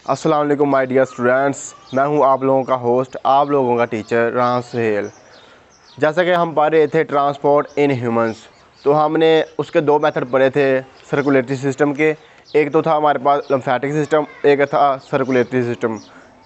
अस्सलाम वालेकुम my dear students, मैं हूं आप लोगों का होस्ट, आप लोगों का टीचर राम सुहेल। जैसा कि हम पढ़ रहे थे ट्रांसपोर्ट इन ह्यूमंस, तो हमने उसके दो मेथड पढ़े थे सर्कुलेटरी सिस्टम के। एक तो था हमारे पास लिम्फेटिक सिस्टम, एक था सर्कुलेटरी सिस्टम।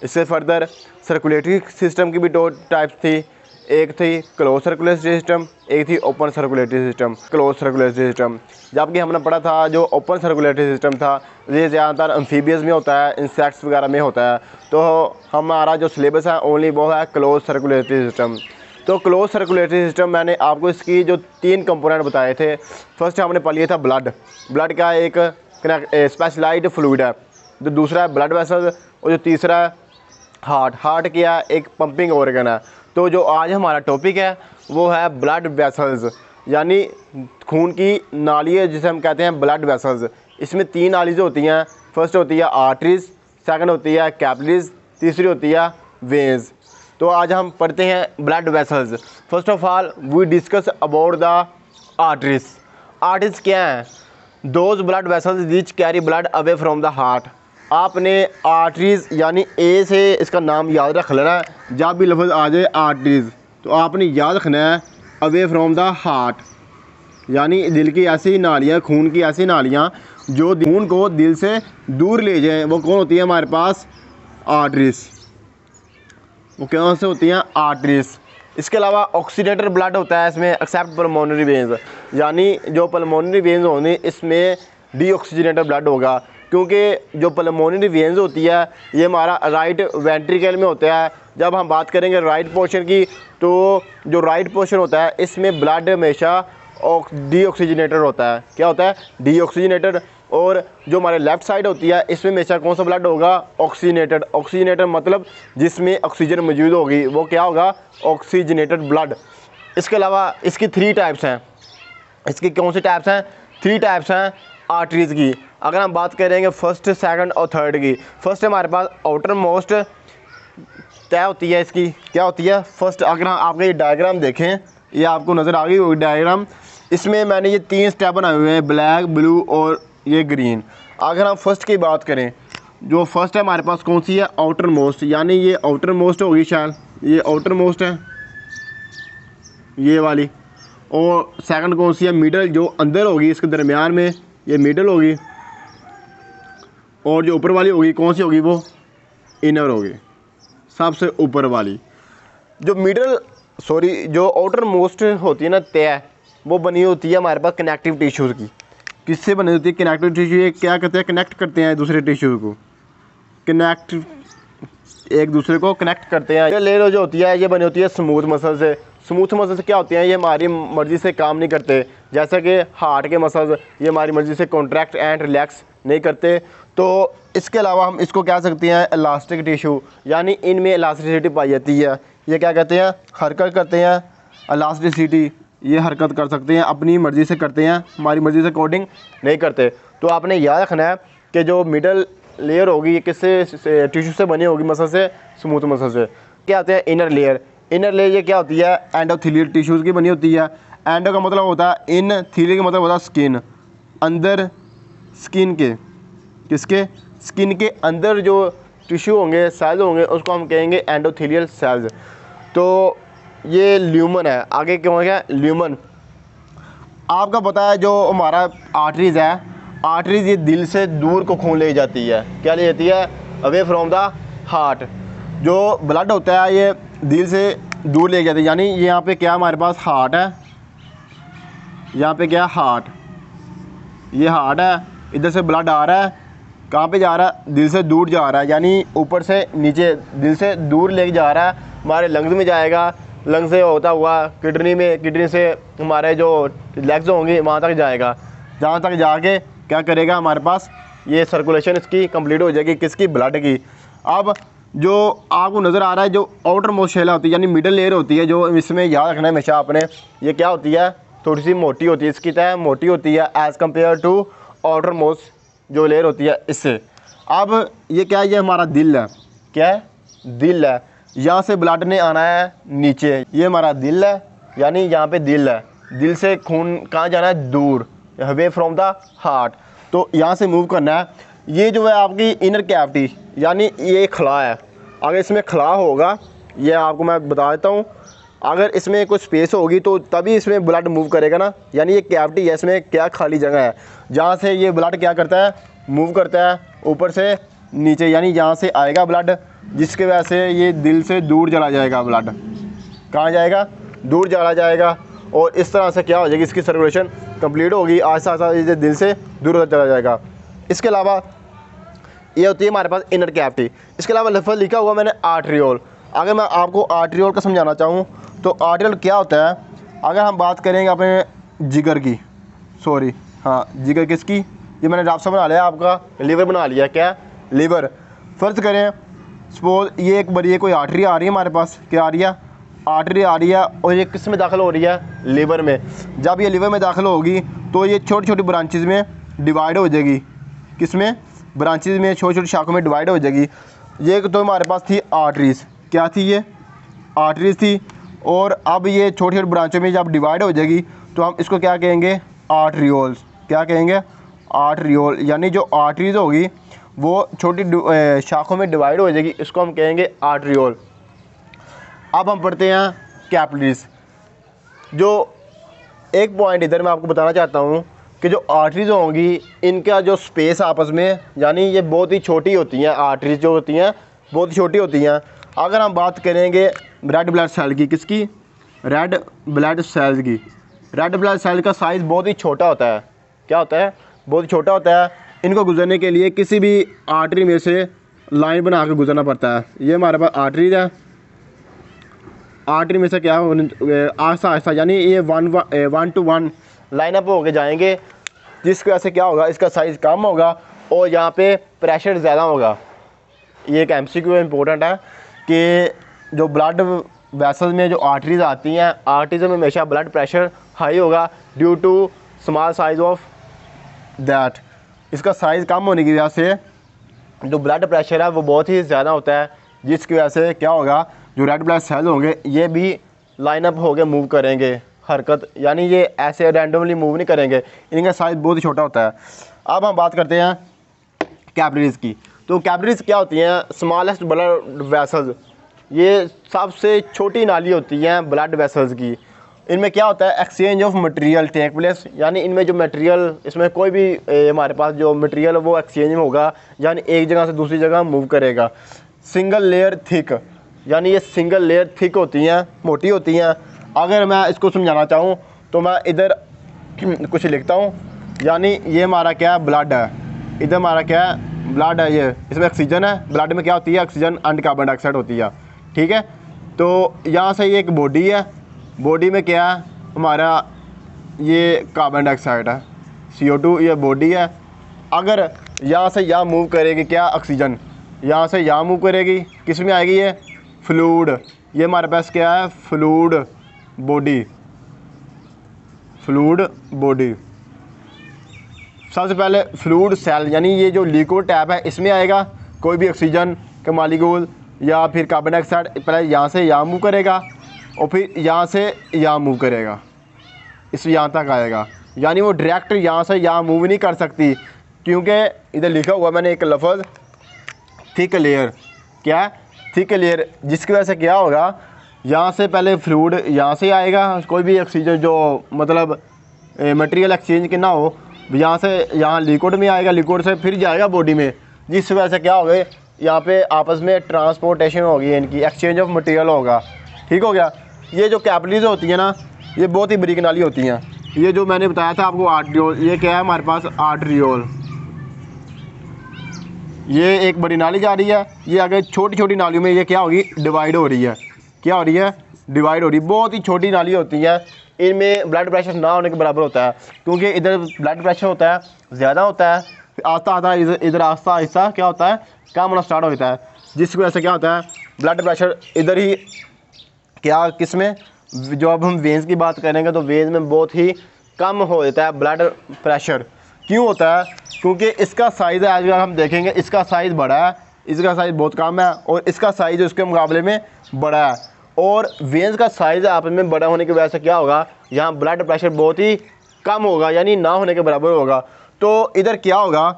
इससे फर्दर सर्कुलेटरी सिस्टम की भी दो टाइप्स थी, एक थी क्लोज सर्कुलेटरी सिस्टम, एक थी open circulatory system. Close circulatory system जबकि हमने पढ़ा था जो ओपन सर्कुलेटरी सिस्टम था ये ज़्यादातर एम्फीबियस में होता है, इंसेक्ट्स वगैरह में होता है। तो हमारा जो सिलेबस है ओनली वो है क्लोज सर्कुलेटरी सिस्टम। तो क्लोज सर्कुलेटरी सिस्टम मैंने आपको इसकी जो 3 कंपोनेंट बताए थे। फर्स्ट हमने पढ़ लिया था ब्लड। ब्लड का एक स्पेशलाइज्ड फ्लूइड है, जो दूसरा है ब्लड वेसल, और जो तीसरा है हार्ट। हार्ट क्या है? एक पंपिंग ऑर्गन है। तो जो आज हमारा टॉपिक है वो है ब्लड वेसल्स, यानी खून की नालियाँ जिसे हम कहते हैं ब्लड वेसल्स। इसमें 3 नालियाँ होती हैं। फर्स्ट होती है आर्टरीज, सेकंड होती है कैपिलरीज, तीसरी होती है वेन्स। तो आज हम पढ़ते हैं blood vessels. First of all we discuss about the arteries. Arteries क्या है? Those blood vessels which carry blood away from the heart. आपने आर्टरीज यानी ए से इसका नाम याद रख लेना है। जब भी लफ्ज़ आ जाए आर्टरीज तो आपने याद रखना है अवे फ्रॉम द हार्ट, यानी दिल की ऐसी नालियाँ, खून की ऐसी नालियाँ जो खून को दिल से दूर ले जाएं, वो कौन होती है हमारे पास? आर्टरीज। वो कौन से होती हैं? आर्टरीज। इसके अलावा ऑक्सीडेटेड ब्लड होता है इसमें, एक्सेप्ट पल्मोनरी वेन्स, यानी जो पल्मोनरी वेन्स होंगी इसमें डीऑक्सीजनेटेड ब्लड होगा, क्योंकि जो पल्मोनरी वेन्स होती है ये हमारा राइट वेंट्रिकल में होता है। जब हम बात करेंगे राइट पोर्शन की, तो जो राइट पोर्शन होता है इसमें ब्लड हमेशा डीऑक्सीजनेटेड होता है। क्या होता है? डीऑक्सीजनेटेड। और जो हमारे लेफ़्ट साइड होती है इसमें हमेशा कौन सा ब्लड होगा? ऑक्सीजनेटेड। ऑक्सीजनेटेड मतलब जिसमें ऑक्सीजन मौजूद होगी वो क्या होगा? Oxygenated blood. इसके अलावा इसकी 3 टाइप्स हैं। इसकी कौन सी टाइप्स हैं? 3 टाइप्स हैं आर्टरीज़ की। अगर हम बात करेंगे फर्स्ट, सेकंड और थर्ड की। फर्स्ट हमारे पास आउटर मोस्ट क्या होती है? इसकी क्या होती है? फर्स्ट, अगर हम आपका ये डायग्राम देखें, ये आपको नज़र आ गई होगी डायग्राम। इसमें मैंने ये 3 स्टेप बनाए हुए हैं, ब्लैक, ब्लू और ये ग्रीन। अगर हम फर्स्ट की बात करें, जो फर्स्ट है हमारे पास कौन सी है? आउटर मोस्ट, यानी ये आउटर मोस्ट होगी शायद, ये आउटर मोस्ट है ये वाली। और सेकंड कौन सी है? मिडल, जो अंदर होगी इसके दरमियान में, ये मिडल होगी। और जो ऊपर वाली होगी कौन सी होगी? वो इनर होगी, सबसे ऊपर वाली। जो मिडल जो आउटर मोस्ट होती है ना तय, वो बनी होती है हमारे पास कनेक्टिव टिश्यूज़ की। किससे बनी होती है? Connective tissue. ये क्या करते हैं? कनेक्ट करते हैं दूसरे टिश्यू को, एक दूसरे को कनेक्ट करते हैं। ये लेयर जो होती है ये बनी होती है स्मूथ मसल से। स्मूथ मसल से क्या होती हैं? ये हमारी मर्ज़ी से काम नहीं करते। जैसे कि हार्ट के मसल्स, ये हमारी मर्ज़ी से कॉन्ट्रैक्ट एंड रिलैक्स नहीं करते। तो इसके अलावा हम इसको कह सकते हैं इलास्टिक टिश्यू, यानी इनमें इलास्टिसिटी पाई जाती है। ये क्या कहते हैं? हरकत करते हैं, इलास्टिसिटी। ये हरकत कर सकते हैं, अपनी मर्ज़ी से करते हैं, हमारी मर्ज़ी से अकॉर्डिंग नहीं करते। तो आपने याद रखना है कि जो मिडल लेयर होगी ये किससे टिश्यू से बनी होगी? मसल से, स्मूथ मसल से। क्या आते हैं? Inner layer. इनर लेयर ये क्या होती है? एंडोथेलियल टिश्यूज़ की बनी होती है। एंडो का मतलब होता है इन, थीलियल का मतलब होता है स्किन। अंदर स्किन के, किसके? स्किन के अंदर जो टिश्यू होंगे, सेल्स होंगे, उसको हम कहेंगे एंडोथेलियल सेल्स। तो ये ल्यूमन है। आगे क्यों हो गया? ल्यूमन। आपका पता है जो हमारा आर्टरीज है, आर्टरीज ये दिल से दूर को खून ले जाती है। क्या ले जाती है? Away from the heart. जो ब्लड होता है ये दिल से दूर ले जाती है, यानी यहाँ पे क्या हमारे पास हार्ट है, यहाँ पे क्या? हार्ट। ये हार्ट है, इधर से ब्लड आ रहा है, कहाँ पे जा रहा है? दिल से दूर जा रहा है, यानी ऊपर से नीचे दिल से दूर ले जा रहा है। हमारे लंग्स में जाएगा, लंग्स से होता हुआ किडनी में, किडनी से हमारे जो लेग्स होंगे वहाँ तक जाएगा। जहाँ तक जाके क्या करेगा? हमारे पास ये सर्कुलेशन इसकी कंप्लीट हो जाएगी, किसकी? ब्लड की। अब जो आपको नज़र आ रहा है जो आउटर मोस्ट शेल होती है, यानी मिडल लेयर होती है, जो इसमें याद रखना है हमेशा आपने, ये क्या होती है? थोड़ी सी मोटी होती है, इसकी तय मोटी होती है as compare to outermost जो लेयर होती है इससे। अब ये क्या है? ये हमारा दिल है। क्या है? दिल है। यहाँ से ब्लड ने आना है नीचे, ये हमारा दिल है, यानी यहाँ पे दिल है। दिल से खून कहाँ जाना है? दूर, अवे फ्रॉम द हार्ट। तो यहाँ से मूव करना है। ये जो है आपकी इनर कैविटी, यानी ये खला है। अगर इसमें खला होगा, ये आपको मैं बता देता हूँ, अगर इसमें कोई स्पेस होगी तो तभी इसमें ब्लड मूव करेगा ना। यानी ये कैविटी है, इसमें क्या खाली जगह है जहाँ से ये ब्लड क्या करता है, मूव करता है ऊपर से नीचे, यानी यहाँ से आएगा ब्लड, जिसके वजह से ये दिल से दूर चला जाएगा। ब्लड कहाँ जाएगा, दूर चला जाएगा, और इस तरह से क्या हो जाएगी, इसकी सर्कुलेशन कंप्लीट होगी, आहिस्ता आहिस्ता ये दिल से दूर चला जाएगा। इसके अलावा ये होती है हमारे पास इनर कैविटी। इसके अलावा लफ्ज़ लिखा हुआ मैंने आर्ट्रियोल। अगर मैं आपको आर्ट्रियोल का समझाना चाहूँ तो आर्ट्रियोल क्या होता है, अगर हम बात करेंगे अपने जिगर की, सॉरी हाँ जिगर किसकी, ये मैंने रास्ता बना लिया, आपका लीवर बना लिया, क्या लीवर। फ़र्ज़ करें सपोज ये एक बड़ी कोई आर्टरी आ रही है हमारे पास, क्या आ रही है, आर्टरी आ रही है, और ये किस में दाखिल हो रही है, लीवर में। जब ये लीवर में दाखिल होगी तो ये छोटी छोटी ब्रांचेज़ में डिवाइड हो जाएगी, किस में, ब्रांचेज़ में, छोटी छोटी शाखों में डिवाइड हो जाएगी। ये तो हमारे पास थी आर्टरीज़, क्या थी ये, आर्टरीज़ थी, और अब ये छोटी छोटी ब्रांचों में जब डिवाइड हो जाएगी तो हम इसको क्या कहेंगे, आर्ट्रियोल्स। क्या कहेंगे, आर्ट्रियोल। यानी जो आर्टरीज़ होगी वो छोटी शाखों में डिवाइड हो जाएगी, इसको हम कहेंगे आर्ट्रियोल। अब हम पढ़ते हैं कैपिलरीज़। जो एक पॉइंट इधर मैं आपको बताना चाहता हूँ कि जो आर्टरीज़ होंगी इनका जो स्पेस आपस में, यानी ये बहुत ही छोटी होती हैं, आर्टरीज़ जो होती हैं बहुत ही छोटी होती हैं। अगर हम बात करेंगे रेड ब्लड सेल की, किसकी, रेड ब्लड सेल्स की, रेड ब्लड सेल का साइज़ बहुत ही छोटा होता है, क्या होता है, बहुत ही छोटा होता है। इनको गुजरने के लिए किसी भी आर्टरी में से लाइन बना के गुजरना पड़ता है। ये हमारे पास आर्टरीज है, आर्टरी में से क्या आहिस्ता आहिस्ता, यानी ये 1 to 1 लाइनअप होके जाएंगे, जिसकी वजह से क्या होगा, इसका साइज़ कम होगा और यहाँ पे प्रेशर ज़्यादा होगा। ये एक MCQ इम्पोर्टेंट है कि जो ब्लड वेसल्स में जो आर्टरीज आती हैं, आर्टरीज में हमेशा ब्लड प्रेशर हाई होगा due to small size of that. इसका साइज़ कम होने की वजह से जो ब्लड प्रेशर है वो बहुत ही ज़्यादा होता है, जिसकी वजह से क्या होगा, जो रेड ब्लड सेल होंगे ये भी लाइनअप होकर मूव करेंगे, हरकत, यानी ये ऐसे रैंडमली मूव नहीं करेंगे, इनका साइज़ बहुत ही छोटा होता है। अब हम बात करते हैं कैपिलरीज़ की। तो कैपिलरीज़ क्या होती हैं, स्मॉलेस्ट ब्लड वेसल्स, ये सबसे छोटी नाली होती हैं ब्लड वेसल्स की। इनमें क्या होता है, exchange of material take place, यानी इनमें जो मटेरियल, इसमें कोई भी हमारे पास जो मटेरियल वो एक्सचेंज में होगा, यानी एक जगह से दूसरी जगह मूव करेगा। सिंगल लेयर थिक, यानी ये सिंगल लेयर थिक होती हैं, मोटी होती हैं। अगर मैं इसको समझाना चाहूँ तो मैं इधर कुछ लिखता हूँ, यानी ये हमारा क्या है, ब्लड है, इधर हमारा क्या है, ब्लड है, ये इसमें ऑक्सीजन है, ब्लड में क्या होती है, ऑक्सीजन एंड कार्बन डाइऑक्साइड होती है, ठीक है। तो यहाँ से ये एक बॉडी है, बॉडी में क्या है हमारा, ये कार्बन डाइऑक्साइड है, CO2, ये बॉडी है। अगर यहाँ से यहाँ मूव करेगी क्या, ऑक्सीजन यहाँ से यहाँ मूव करेगी, किस में आएगी, ये फ्लूइड, ये हमारे पास क्या है, फ्लूइड बॉडी, फ्लूइड बॉडी। सबसे पहले फ्लूइड सेल, यानी ये जो लिक्विड टैप है इसमें आएगा कोई भी ऑक्सीजन का मॉलिक्यूल या फिर कार्बन डाइऑक्साइड, पहले यहाँ से यहाँ मूव करेगा और फिर यहाँ से यहाँ मूव करेगा, इस यहाँ तक आएगा। यानी वो डायरेक्ट यहाँ से यहाँ मूव नहीं कर सकती, क्योंकि इधर लिखा हुआ मैंने एक लफ्ज़ थिक लेयर, क्या थिक लेयर, जिसकी वजह से क्या होगा, यहाँ से पहले फ्लूइड यहाँ से आएगा, कोई भी ऑक्सीजन जो मतलब मटेरियल एक्सचेंज के ना हो, यहाँ से यहाँ लिक्विड में आएगा, लिक्विड से फिर जाएगा बॉडी में, जिस वजह से क्या होगा, यहाँ पे आपस में ट्रांसपोर्टेशन होगी, इनकी एक्सचेंज ऑफ मटेरियल होगा, ठीक हो गया। ये जो कैपिलरीज होती है ना, ये बहुत ही बारीक नाली होती हैं। ये जो मैंने बताया था आपको आर्ट्रियोल, ये क्या है हमारे पास, आर्ट्रियोल, ये एक बड़ी नाली जा रही है, ये आगे छोटी छोटी नालियों में ये क्या होगी, डिवाइड हो रही है, क्या हो रही है, डिवाइड हो रही है। बहुत ही छोटी नाली होती है, इनमें ब्लड प्रेशर ना होने के बराबर होता है, क्योंकि इधर ब्लड प्रेशर होता है ज़्यादा होता है, आस्ता आस्ता इधर आस्ता आहिस्ता क्या होता है, कम होना स्टार्ट होता है, जिसकी वजह से क्या होता है, ब्लड प्रेशर इधर ही क्या, किस में, जो अब हम वेन्स की बात करेंगे तो वेन्स में बहुत ही कम हो जाता है ब्लड प्रेशर। क्यों होता है, क्योंकि इसका साइज़ है, आज हम देखेंगे इसका साइज़ बड़ा है, इसका साइज़ बहुत कम है, और इसका साइज़ उसके मुकाबले में बड़ा है, और वेन्स का साइज़ आपस में बड़ा होने की वजह से क्या होगा, यहाँ ब्लड प्रेशर बहुत ही कम होगा, यानी ना होने के बराबर होगा। तो इधर क्या होगा,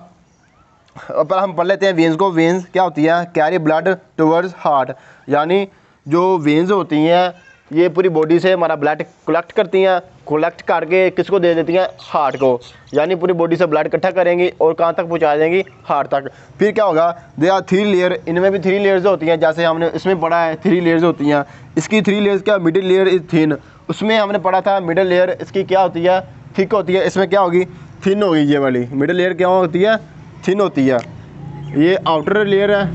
पर हम पढ़ लेते हैं वेन्स को। वेन्स क्या होती है? कैरी ब्लड टुवर्ड्स हार्ट, यानी जो वेन्स होती हैं ये पूरी बॉडी से हमारा ब्लड कलेक्ट करती हैं, कलेक्ट करके किसको दे देती हैं? हार्ट को, यानी पूरी बॉडी से ब्लड इकट्ठा करेंगी और कहाँ तक पहुँचा देंगी? हार्ट तक। फिर क्या होगा? दे आर 3 लेयर, इनमें भी 3 लेयर्स होती हैं, जैसे हमने इसमें पढ़ा है 3 लेयर्स होती हैं। इसकी 3 लेयर्स क्या? मिडिल लेयर इज थिन, उसमें हमने पढ़ा था मिडिल लेयर इसकी क्या होती है? थिक होती है। इसमें क्या होगी? थिन होगी। ये वाली मिडिल लेयर क्या होती है? थिन होती है। ये आउटर लेयर है,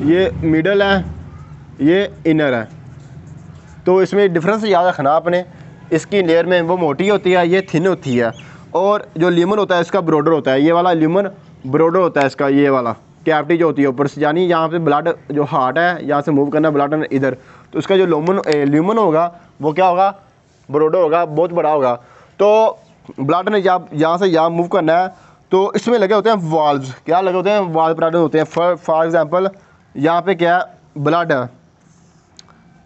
ये मिडल है, ये इनर है। तो इसमें डिफरेंस याद रखना आपने। इसकी लेयर में वो मोटी होती है, ये थिन होती है। और जो ल्यूमन होता है इसका ब्रॉडर होता है, ये वाला ल्यूमन ब्रॉडर होता है इसका। ये वाला कैविटी जो होती है ऊपर से, यानी यहाँ पे ब्लड जो हार्ट है यहाँ से मूव करना ब्लड इधर, तो उसका जो ल्यूमन होगा वो क्या होगा? ब्रॉडर होगा, बहुत बड़ा होगा। तो ब्लड ने जब यहाँ से यहाँ मूव करना है तो इसमें लगे होते हैं वाल्व्स। क्या लगे होते हैं? वाल्व प्रेजेंट होते हैं। फॉर एग्जांपल यहाँ पे क्या है? ब्लड है,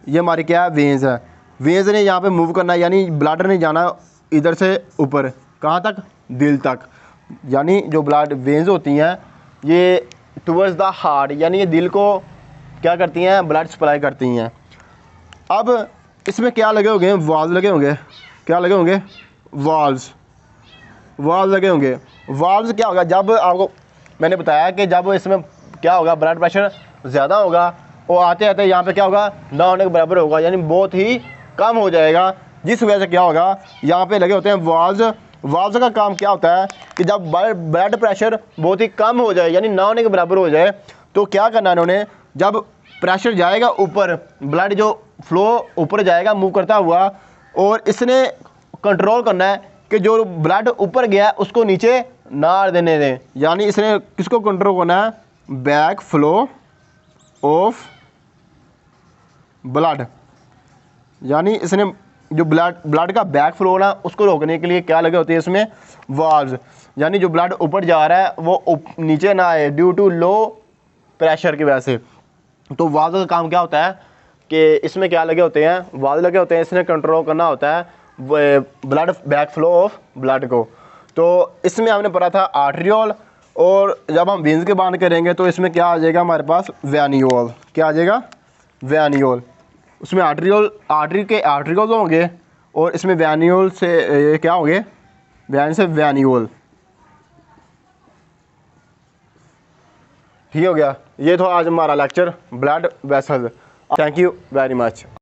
ये हमारी क्या है? वेन्स है। वेन्स ने यहाँ पे मूव करना है, यानी ब्लड ने जाना इधर से ऊपर, कहाँ तक? दिल तक। यानी जो ब्लड वेन्स होती हैं ये टुवर्ड्स द हार्ट, यानी ये दिल को क्या करती हैं? ब्लड सप्लाई करती हैं। अब इसमें क्या लगे होंगे? वाल्व लगे होंगे। क्या लगे होंगे? वाल्व्स लगे होंगे। वाल्व्स क्या होगा? जब आपको मैंने बताया कि जब इसमें क्या होगा? ब्लड प्रेशर ज़्यादा होगा, वो आते आते यहाँ पे क्या होगा? ना होने के बराबर होगा, यानी बहुत ही कम हो जाएगा। जिस वजह से क्या होगा? यहाँ पे लगे होते हैं वाल्व्स। वाल्व्स का काम क्या होता है कि जब ब्लड प्रेशर बहुत ही कम हो जाए, यानी ना होने के बराबर हो जाए, तो क्या करना है इन्होंने? जब प्रेशर जाएगा ऊपर, ब्लड जो फ्लो ऊपर जाएगा मूव करता हुआ, और इसने कंट्रोल करना है कि जो ब्लड ऊपर गया उसको नीचे ना देने दें। यानी इसने किसको कंट्रोल करना है? बैक फ्लो ऑफ ब्लड, यानी इसने जो ब्लड का बैक फ्लो ना उसको रोकने के लिए क्या लगे होते हैं इसमें? वाल्व्स। यानी जो ब्लड ऊपर जा रहा है वो नीचे ना आए ड्यू टू लो प्रेशर की वजह से। तो वाल्व का काम क्या होता है कि इसमें क्या लगे होते हैं? वाल्व लगे होते हैं, इसने कंट्रोल करना होता है blood back flow of blood को। तो इसमें हमने पढ़ा था आर्टरियोल, और जब हम वेन्स की बात करेंगे तो इसमें क्या आ जाएगा हमारे पास? वेनियोल। क्या आ जाएगा? वेनियोल। उसमें आर्टरी के आर्टरियोल होंगे, और इसमें वेनियोल से ये क्या होंगे? वैन से वेनियोल। ठीक हो गया। ये तो आज हमारा lecture blood vessels. Thank you very much.